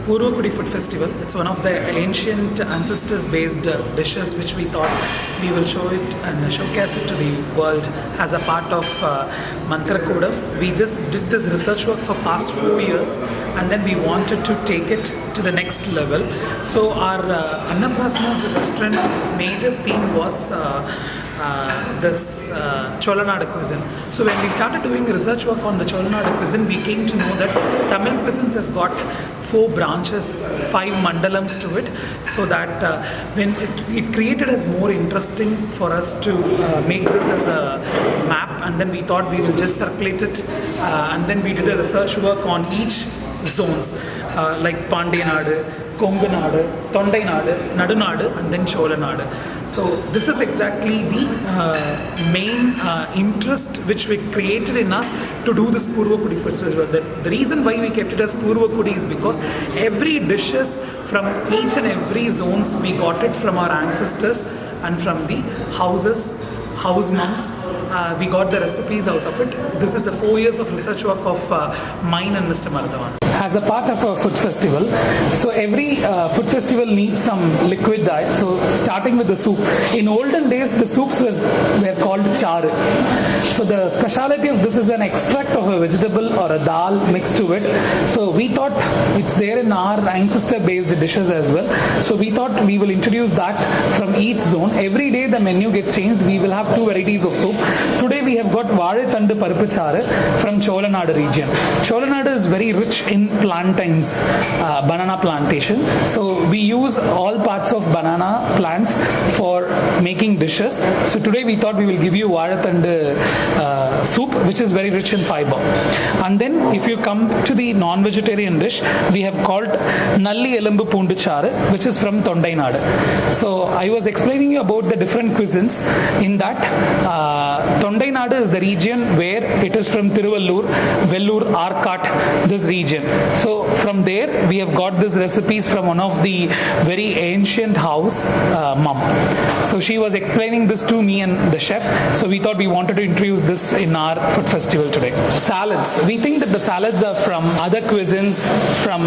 Poorvakudi food festival. It's one of the ancient ancestors-based dishes which we thought we will show it and showcase it to the world as a part of Mantra Koodam. We just did this research work for past 4 years and then we wanted to take it to the next level. So our Annaprasna's restaurant major theme was this Cholanada cuisine. So when we started doing research work on the Cholanada cuisine, we came to know that Tamil cuisine has got 4 branches, 5 mandalams to it, so that when it created as more interesting for us to make this as a map, and then we thought we will just circulate it, and then we did a research work on each zones like Pandiyanadu, Konganadu, Tondainadu, Nadunadu, and then Cholanadu. So this is exactly the main interest which we created in us to do this Poorvakudi food festival. The reason why we kept it as Poorvakudi is because every dishes from each and every zones we got it from our ancestors and from the houses, house mums. We got the recipes out of it. This is a 4 years of research work of mine and Mr. Maradhavan. As a part of our food festival, so every food festival needs some liquid diet. So starting with the soup. In olden days, the soups were called charu. So the speciality of this is an extract of a vegetable or a dal mixed to it. So we thought it's there in our ancestor-based dishes as well. So we thought we will introduce that from each zone. Every day the menu gets changed. We will have 2 varieties of soup. Today we have got Vaazhaithandu Paruppu Charu from Cholanadu region. Cholanadu is very rich in plantains, banana plantation. So we use all parts of banana plants for making dishes. So today we thought we will give you Vaazhaithandu soup, which is very rich in fiber. And then if you come to the non-vegetarian dish, we have called Nalli Elambu Poondu Charu, which is from Tondainadu. So I was explaining you about the different cuisines. In that, Tondainadu is the region where it is from Tiruvallur, Vellur, Arcot, this region. So from there we have got these recipes from one of the very ancient house mum. So she was explaining this to me and the chef. So we thought we wanted to introduce this in our food festival today. Salads. We think that the salads are from other cuisines, from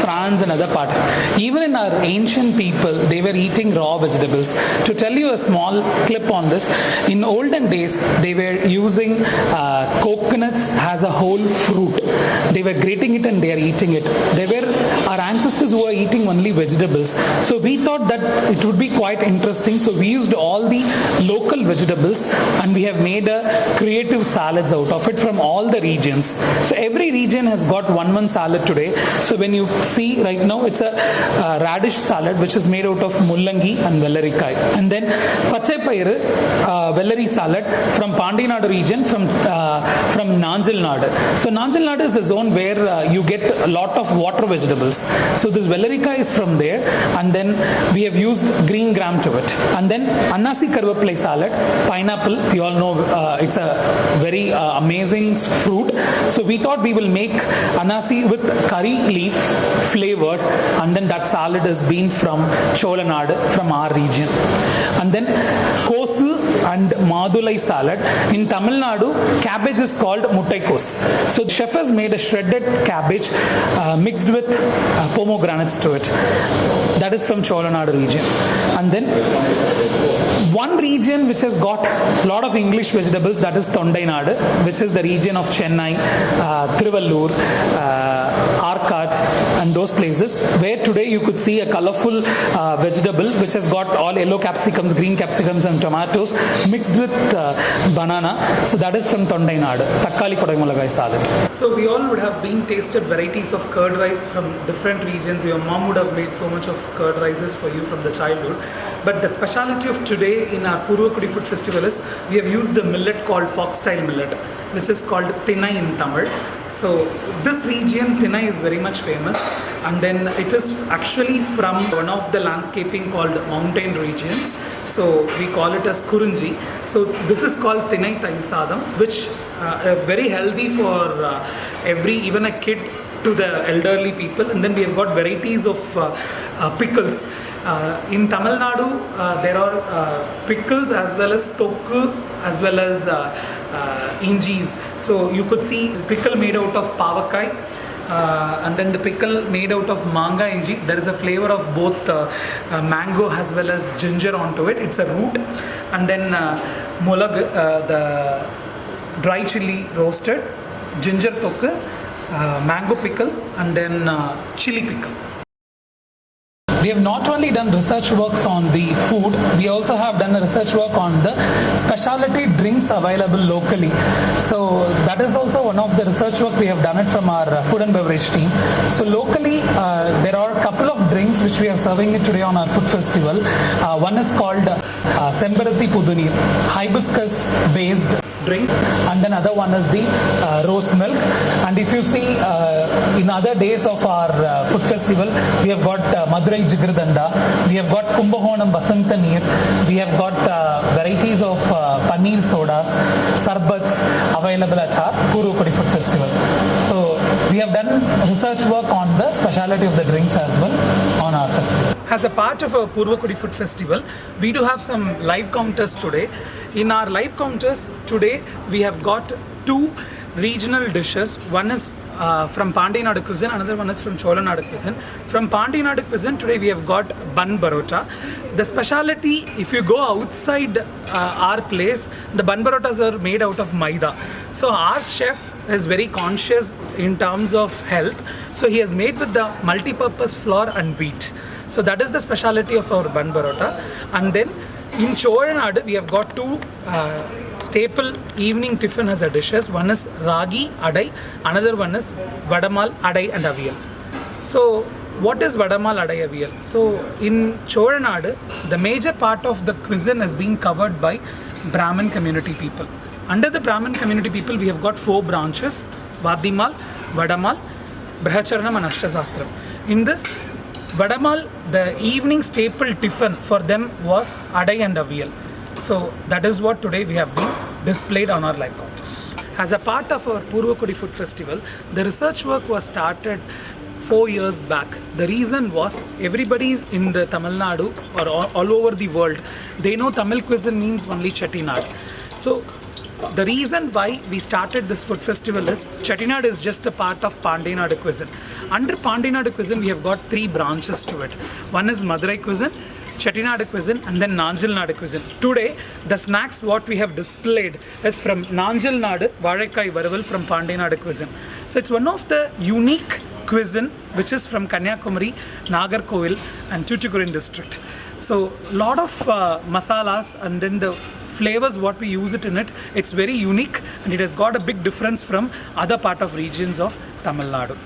France and other parts. Even in our ancient people, they were eating raw vegetables. To tell you a small clip on this, in olden days, they were using coconuts as a whole fruit. They were grating it and they are eating it. They were our ancestors who were eating only vegetables. So we thought that it would be quite interesting. So we used all the local vegetables and we have made a creative salads out of it from all the regions. So every region has got one salad today. So when you see right now, it's a radish salad which is made out of mullangi and vellarikai. And then pachai vellari salad from Pandiyanadu region, from Nanjil Nadu. So Nanjil Nadu is a zone where you get a lot of water vegetables. So this vellarikai is from there, and then we have used green gram to it. And then annasi karvappalai salad, pineapple. We all know it's a very amazing fruit. So we thought we will make annasi with curry leaf flavored, and then that salad has been from Cholanadu, from our region. And then kosu and madulai salad. In Tamil Nadu, cabbage is called muttaikos. So the chef has made a shredded cabbage mixed with pomegranates to it. That is from Cholanadu region. And then one region which has got a lot of English vegetables, that is Tondainadu, which is the region of Chennai, Tiruvallur, Arcot, and those places, where today you could see a colorful vegetable which has got all yellow capsicums, green capsicums and tomatoes mixed with banana. So that is from Tondainadu, Takkali Kodai salad. So we all would have been tasted varieties of curd rice from different regions. Your mom would have made so much of curd rices for you from the childhood. But the speciality of today in our Poorvakudi food festival is we have used a millet called foxtail millet, which is called Thinai in Tamil. So this region, Thinai, is very much famous, and then it is actually from one of the landscaping called mountain regions. So we call it as Kurunji. So this is called Thinai Thai Sadam, which very healthy for even a kid to the elderly people. And then we have got varieties of pickles. In Tamil Nadu, there are pickles as well as tokku as well as injis. So you could see pickle made out of pavakai, and then the pickle made out of manga inji. There is a flavor of both mango as well as ginger onto it. It's a root. And then molag, the dry chili roasted, ginger tokku, mango pickle, and then chili pickle. We have not only done research works on the food, we also have done a research work on the specialty drinks available locally. So that is also one of the research work we have done it from our food and beverage team. So locally, there are a couple of drinks which we are serving it today on our food festival. One is called Sembarati Puduni, hibiscus based drink, and then other one is the rose milk. And if you see in other days of our food festival, we have got Madurai Jigardanda, we have got Kumbahonam Basanta Neer, we have got varieties of paneer sodas, sarbats available at our Poorvakudi food festival. So we have done research work on the speciality of the drinks as well on our festival. As a part of our Poorvakudi food festival, we do have some live counters today. In our live counters today, we have got two regional dishes. One is from Pandinadu cuisine, another one is from Cholanadu cuisine. From Pandinadu cuisine, today we have got bun barota. The speciality, if you go outside our place, the bun barotas are made out of maida. So our chef is very conscious in terms of health. So he has made with the multi-purpose flour and wheat. So that is the speciality of our bun barota. And then in Cholanadu, we have got two staple evening tiffin as a dishes. One is ragi adai, another one is vadamal adai and aviyal. So what is vadamal adai aviyal? So in Cholanadu, the major part of the cuisine has been covered by Brahmin community people. Under the Brahmin community people, we have got 4 branches: Vadimal, Vadamal, Brahacharanam and Ashtasastram. In this Vadamal, the evening staple tiffin for them was adai and aviyal. So that is what today we have been displayed on our live counters. As a part of our Poorvakudi food festival, the research work was started 4 years back. The reason was everybody is in the Tamil Nadu or all over the world, they know Tamil cuisine means only Chettinad. So the reason why we started this food festival is Chettinad is just a part of Pandinadu cuisine. Under Pandinadu cuisine, we have got 3 branches to it. One is Madurai cuisine, Chettinadu cuisine, and then Nanjil Nadu cuisine. Today, the snacks what we have displayed is from Nanjil Nadu, Vazhaikai Varaval from Pandinadu cuisine. So it's one of the unique cuisine which is from Kanyakumari, Nagarkoil and Tuticorin district. So lot of masalas and then the flavors what we use it in it, it's very unique and it has got a big difference from other part of regions of Tamil Nadu.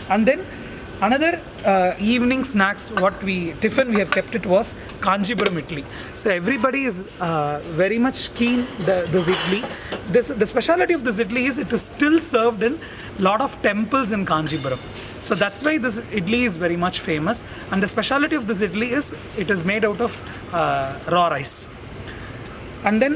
And then another evening snacks what we tiffin we have kept it was Kanjipuram idli. So everybody is very much keen this idli. The speciality of this idli is it is still served in lot of temples in Kanjipuram. So that's why this idli is very much famous. And the speciality of this idli is it is made out of raw rice. And then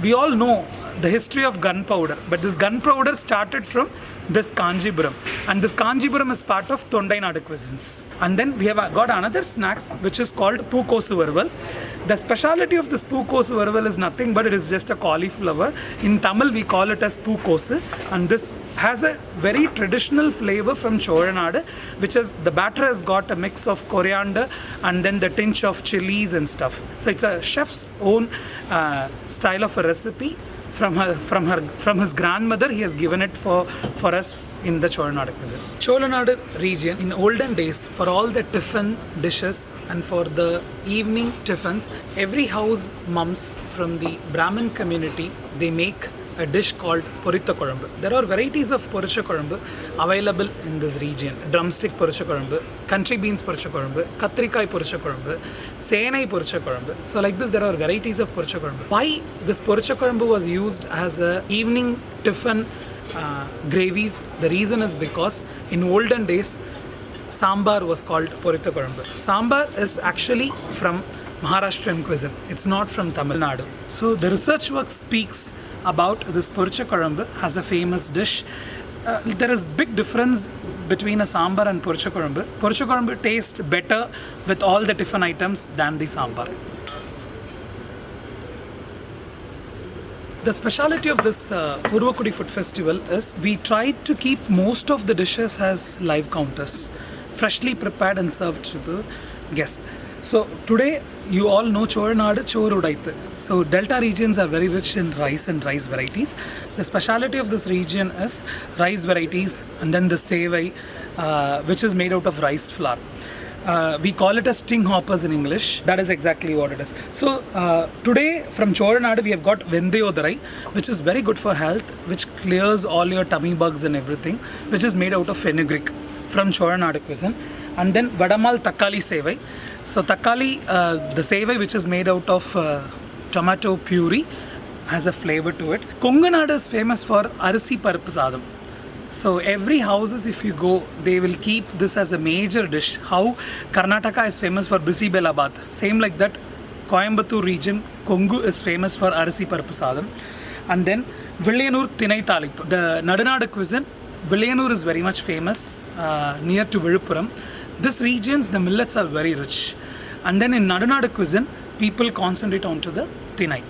we all know the history of gunpowder, but this gunpowder started from this Kanjipuram, and this Kanjipuram is part of Tondainadu cuisines. And then we have got another snacks which is called Pookosu Varval. The speciality of this Pookosu Varval is nothing but it is just a cauliflower. In Tamil we call it as Pookosu, and this has a very traditional flavor from Cholanadu, which is the batter has got a mix of coriander and then the tinge of chilies and stuff. So it's a chef's own style of a recipe from his grandmother. He has given it for us in the Cholanadu cuisine. Cholanadu region in olden days, for all the tiffin dishes and for the evening tiffins, every house mums from the Brahmin community, they make a dish called Poritha Kolambu. There are varieties of Poricha Kolambu available in this region. Drumstick Poricha Kolambu, country beans Poricha Kolambu, Katrikai Poricha Kolambu, Senai Poricha Kolambu. So like this there are varieties of Poricha Kolambu. Why this Poricha Kolambu was used as a evening tiffin gravies? The reason is because in olden days sambar was called Poritha Kolambu. Sambar is actually from Maharashtrian cuisine. It's not from Tamil Nadu. So the research work speaks about this Poricha Kolambu as a famous dish. There is big difference between a sambar and Poricha Kolambu. Poricha Kolambu tastes better with all the tiffin items than the sambar. The speciality of this Poorvakudi Food Festival is we tried to keep most of the dishes as live counters, freshly prepared and served to the guests. So today you all know Choranadu Chorudaithu. So delta regions are very rich in rice and rice varieties. The speciality of this region is rice varieties and then the sevai, which is made out of rice flour. We call it as sting hoppers in English. That is exactly what it is. So today from Choranadu we have got Vendayodarai, which is very good for health, which clears all your tummy bugs and everything, which is made out of fenugreek from Choranadu cuisine. And then Vadamal Takali Sevai. So Takali, the sevai which is made out of tomato puree, has a flavor to it. Konganadu is famous for Arasi Paruppu Sadam. So every houses, if you go, they will keep this as a major dish. How Karnataka is famous for Bisibelabath. Same like that, Coimbatore region, Kongu is famous for Arasi Paruppu Sadam. And then Villiyanur Thinai Thalipu. The Nadanadu cuisine, Villiyanur is very much famous near to Viluppuram. This regions, the millets are very rich. And then in Nadanadu cuisine, people concentrate onto the Thinai.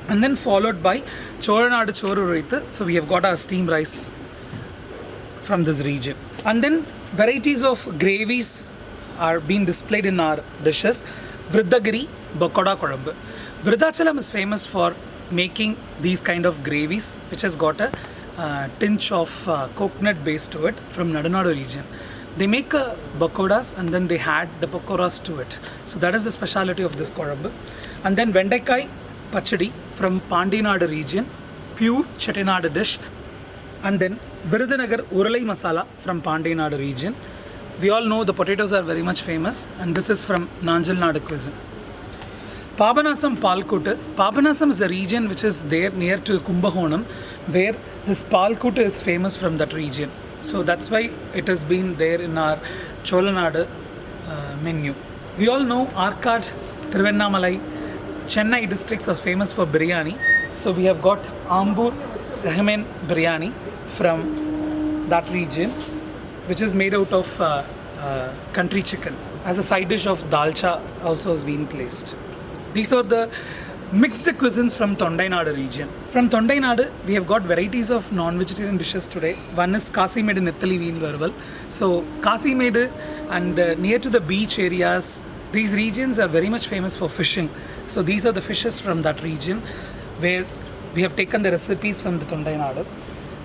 And then followed by Choranadu Chorudaithu. So we have got our steamed rice from this region. And then varieties of gravies are being displayed in our dishes. Vriddagiri Bakoda Kodambu. Vridhachalam is famous for making these kind of gravies, which has got a tinge of coconut base to it from Nadanadu region. They make bakodas and then they add the pakoras to it. So that is the speciality of this kodambu. And then Vendakai Pachadi from Pandinadu region, pure Chettinadu dish. And then Virudhunagar Uralai Masala from Pandinadu region. We all know the potatoes are very much famous, and this is from Nanjal Nadu cuisine. Pabanasam Palkuttu. Pabanasam is a region which is there near to Kumbahonam, where this Palkuttu is famous from that region. So that's why it has been there in our Cholanadu menu. We all know Arcad, Thiruvannamalai, Chennai districts are famous for biryani. So we have got Ambur Rahman biryani from that region, which is made out of country chicken. As a side dish of dalcha also has been placed. These are the mixed cuisines from Tondainadu region. From Tondainadu, we have got varieties of non-vegetarian dishes today. One is Kasimedu Nethali Veen Varuval. So Kasimedu and near to the beach areas, these regions are very much famous for fishing. So these are the fishes from that region where we have taken the recipes from the Tondainadu.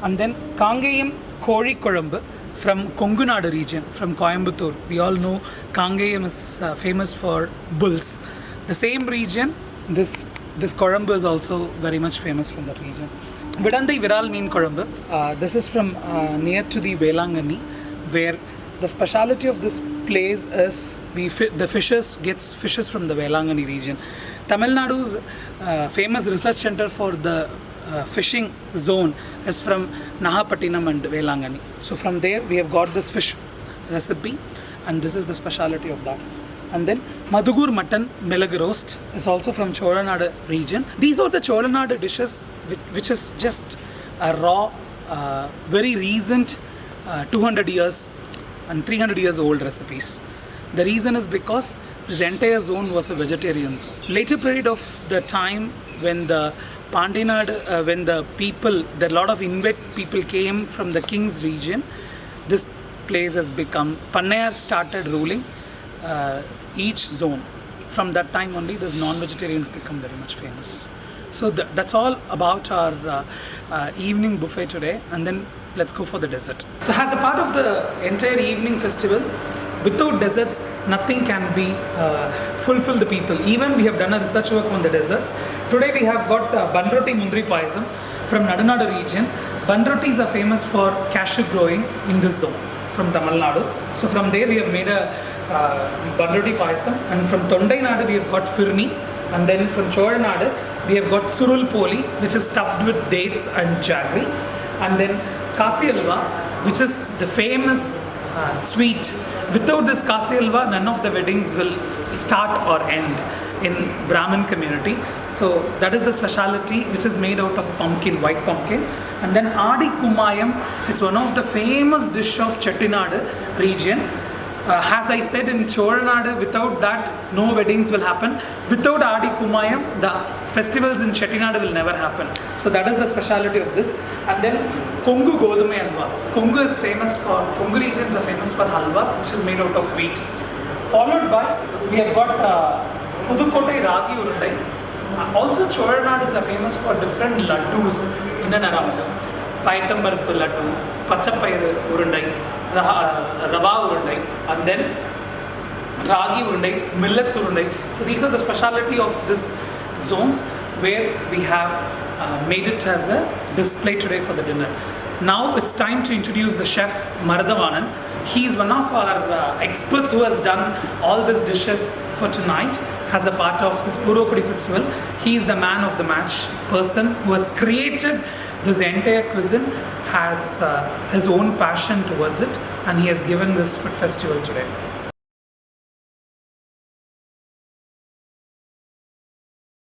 And then Kangayam Kori Kodambu from Kongunadu region, from Coimbatore. We all know Kangayam is famous for bulls. The same region, this Kodambu is also very much famous from that region. Vidandai Viral Meen Kodambu. This is from near to the Velangani, where the speciality of this place is the fishes gets fishes from the Velangani region. Tamil Nadu's famous research center for the fishing zone is from Nahapattinam and Velangani. So from there we have got this fish recipe, and this is the speciality of that. And then Madugur mutton milag roast is also from Choranadu region. These are the Choranadu dishes which is just a raw, very recent 200 years and 300 years old recipes. The reason is because this entire zone was a vegetarian zone. Later period of the time when the Pandinadu, when the people, a lot of Inuit people came from the King's region, this place has become, Pannayar started ruling each zone. From that time only, these non-vegetarians become very much famous. So that's all about our evening buffet today, and then let's go for the dessert. So as a part of the entire evening festival, without desserts, nothing can be fulfill the people. Even we have done a research work on the desserts. Today we have got Banroti Mundri Payasam from Nadanadu region. Banrotis are famous for cashew growing in this zone from Tamil Nadu. So from there we have made a Banroti Payasam, and from Tondainadu we have got Firni, and then from Choranadu we have got Surul Poli, which is stuffed with dates and jaggery, and then Kasi Alva, which is the famous sweet. Without this Kasi Alva, none of the weddings will start or end in Brahmin community. So that is the speciality, which is made out of pumpkin, white pumpkin. And then Adi Kumayam, it's one of the famous dish of Chettinadu region. As I said, in Choranadu, without that, no weddings will happen. Without Adi Kumayam, the festivals in Chettinad will never happen. So that is the speciality of this. And then Kongu Godame Halwa. Kongu is famous for, Kongu regions are famous for halwas, which is made out of wheat. Followed by, we have got Pudukkottai Ragi Urundai. Also Choranad is famous for different laddus in and around. Payathambarappu laddu, Pachapairu Urundai, Rava Urundai, and then Ragi Urundai, Millets Urundai. So these are the speciality of this zones where we have made it as a display today for the dinner. Now it's time to introduce the chef Maradavanan. He is one of our experts who has done all these dishes for tonight as a part of this Poorvakudi festival. He is the man of the match person who has created this entire cuisine, has his own passion towards it, and he has given this food festival today.